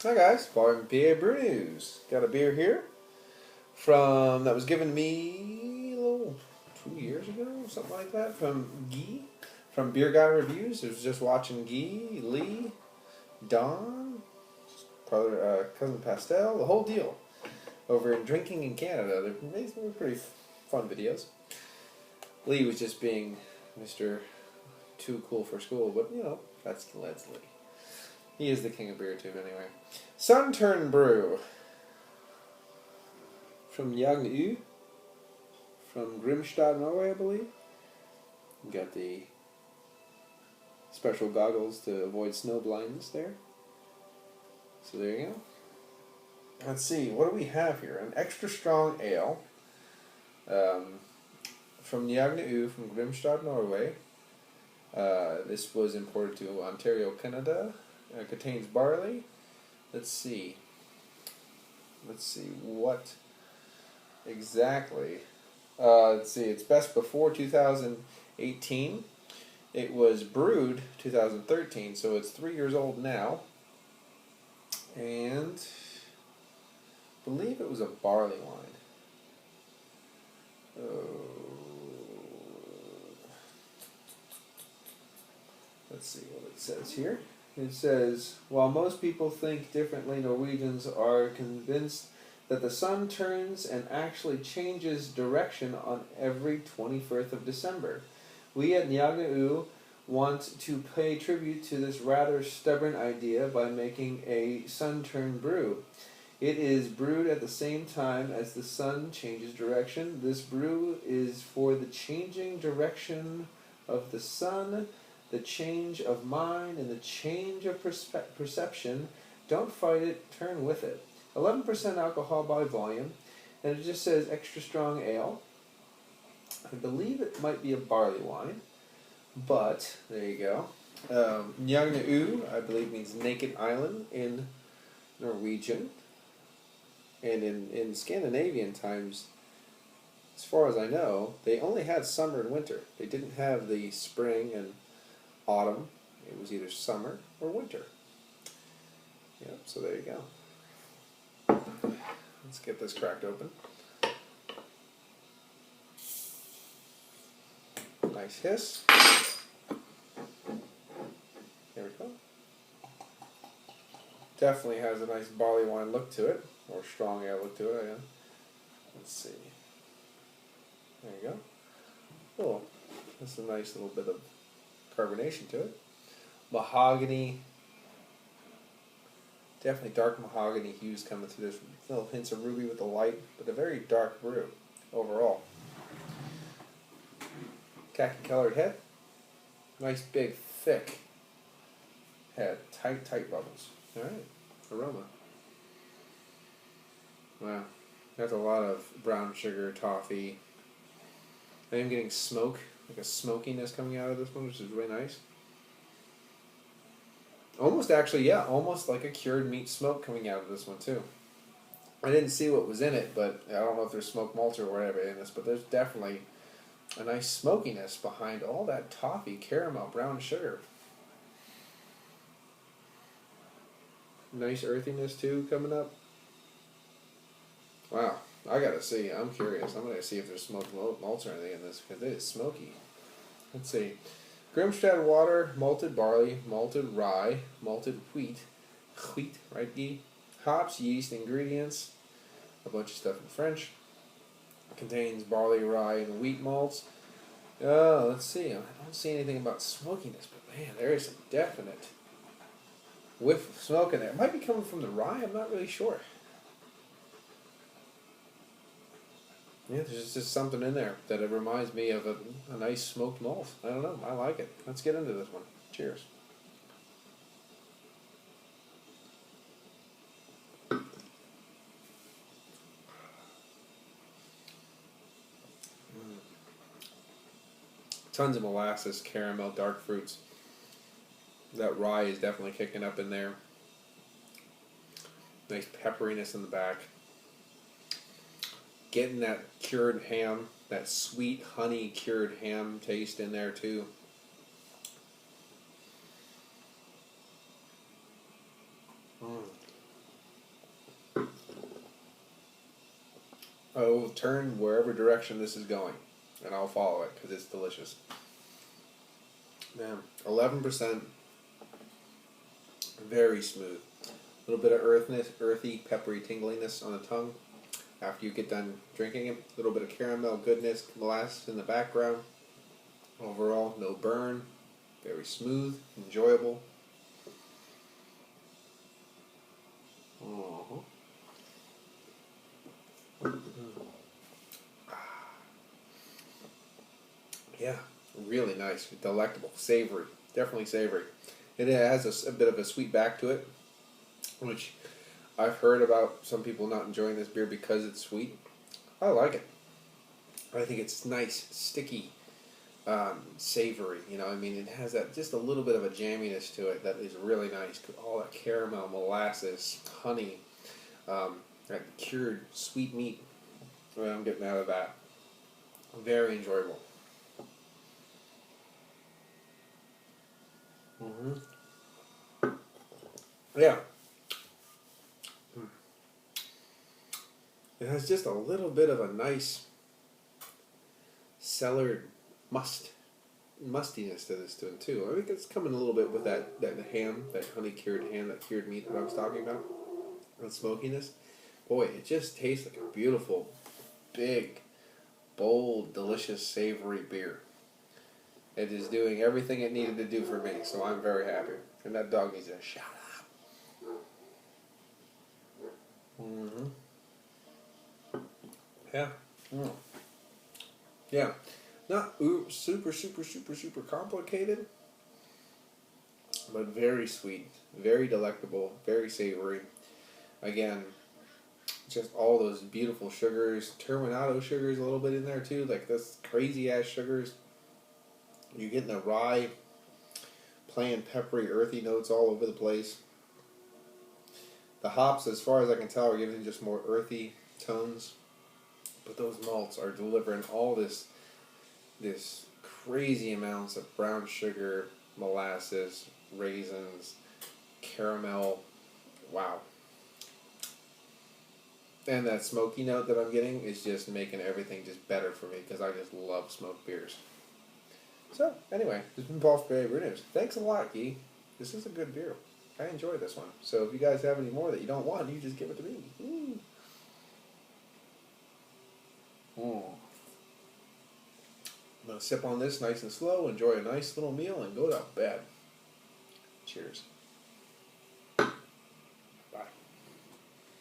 Hi guys, from PABrewNews. Got a beer here that was given to me 2 years ago, something like that, from Guy, from Beer Guy Reviews. I was just watching Guy, Lee, Don, brother, cousin Pastel, the whole deal, over in Drinking in Canada. They were pretty fun videos. Lee was just being Mr. Too Cool for School, but you know, that's Lee. He is the king of beer tube anyway. Sunturnbrew from Nogne, from Grimstad, Norway, I believe. You got the special goggles to avoid snow blindness there. So there you go. Let's see, what do we have here? An extra strong ale from Nogne, from Grimstad, Norway. This was imported to Ontario, Canada. Contains barley. Let's see what exactly. Let's see, it's best before 2018. It was brewed 2013, so it's 3 years old now. And I believe it was a barley wine. Let's see what it says here. It says, while most people think differently, Norwegians are convinced that the sun turns and actually changes direction on every 21st of December. We at Nogne want to pay tribute to this rather stubborn idea by making a Sunturnbrew. It is brewed at the same time as the sun changes direction. This brew is for the changing direction of the sun, the change of mind, and the change of perception. Don't fight it, turn with it. 11% alcohol by volume, and it just says extra strong ale. I believe it might be a barley wine, but there you go. Nogne, I believe, means naked island in Norwegian. And in Scandinavian times, as far as I know, they only had summer and winter. They didn't have the spring and autumn. It was either summer or winter. Yep, so there you go. Let's get this cracked open. Nice hiss. There we go. Definitely has a nice barley wine look to it, or strong ale look to it, I guess. Let's see. There you go. Cool. That's a nice little bit of carbonation to it. Mahogany. Definitely dark mahogany hues coming through. There's little hints of ruby with the light, but a very dark brew overall. Khaki colored head. Nice big thick head. Tight bubbles. Alright. Aroma. Wow. That's a lot of brown sugar, toffee. I am getting smoke, like a smokiness coming out of this one, which is really nice. Almost actually, yeah, almost like a cured meat smoke coming out of this one too. I didn't see what was in it, but I don't know if there's smoked malts or whatever in this, but there's definitely a nice smokiness behind all that toffee, caramel, brown sugar. Nice earthiness too coming up. Wow, I gotta see. I'm curious. I'm gonna see if there's smoked malts or anything in this because it is smoky. Let's see. Grimstad water, malted barley, malted rye, malted wheat, right, Guy? Hops, yeast, ingredients, a bunch of stuff in French. Contains barley, rye, and wheat malts. Let's see. I don't see anything about smokiness, but man, there is a definite whiff of smoke in there. It might be coming from the rye. I'm not really sure. Yeah, there's just something in there that it reminds me of a nice smoked malt. I don't know. I like it. Let's get into this one. Cheers. Tons of molasses, caramel, dark fruits. That rye is definitely kicking up in there. Nice pepperiness in the back. Getting that cured ham, that sweet honey cured ham taste in there too. I will turn wherever direction this is going, and I'll follow it because it's delicious. Man, 11%, very smooth. A little bit of earthy, peppery tingliness on the tongue after you get done drinking it. A little bit of caramel goodness, molasses in the background. Overall, no burn, very smooth, enjoyable. Yeah, really nice, delectable, savory, definitely savory. It has a bit of a sweet back to it, which I've heard about some people not enjoying this beer because it's sweet. I like it. I think it's nice, sticky, savory. You know, I mean, it has that just a little bit of a jamminess to it that is really nice. All that caramel, molasses, honey, that cured sweet meat. What I'm getting out of that. Very enjoyable. Yeah. It has just a little bit of a nice cellared mustiness to this too. I think it's coming a little bit with that ham, that honey cured ham, that cured meat that I was talking about, and smokiness. Boy, it just tastes like a beautiful, big, bold, delicious, savory beer. It is doing everything it needed to do for me, so I'm very happy. And that dog needs a shout out. Yeah. Mm. Yeah. Not super complicated, but very sweet, very delectable, very savory. Again, just all those beautiful sugars, terminato sugars a little bit in there too, like this crazy ass sugars. You're getting the rye, plain peppery, earthy notes all over the place. The hops, as far as I can tell, are giving just more earthy tones. But those malts are delivering all this crazy amounts of brown sugar, molasses, raisins, caramel. Wow. And that smoky note that I'm getting is just making everything just better for me because I just love smoked beers. So, anyway, this has been Paul from PABrewNews. Thanks a lot, Guy. This is a good beer. I enjoy this one. So if you guys have any more that you don't want, you just give it to me. I'm going to sip on this nice and slow, enjoy a nice little meal, and go to bed. Cheers.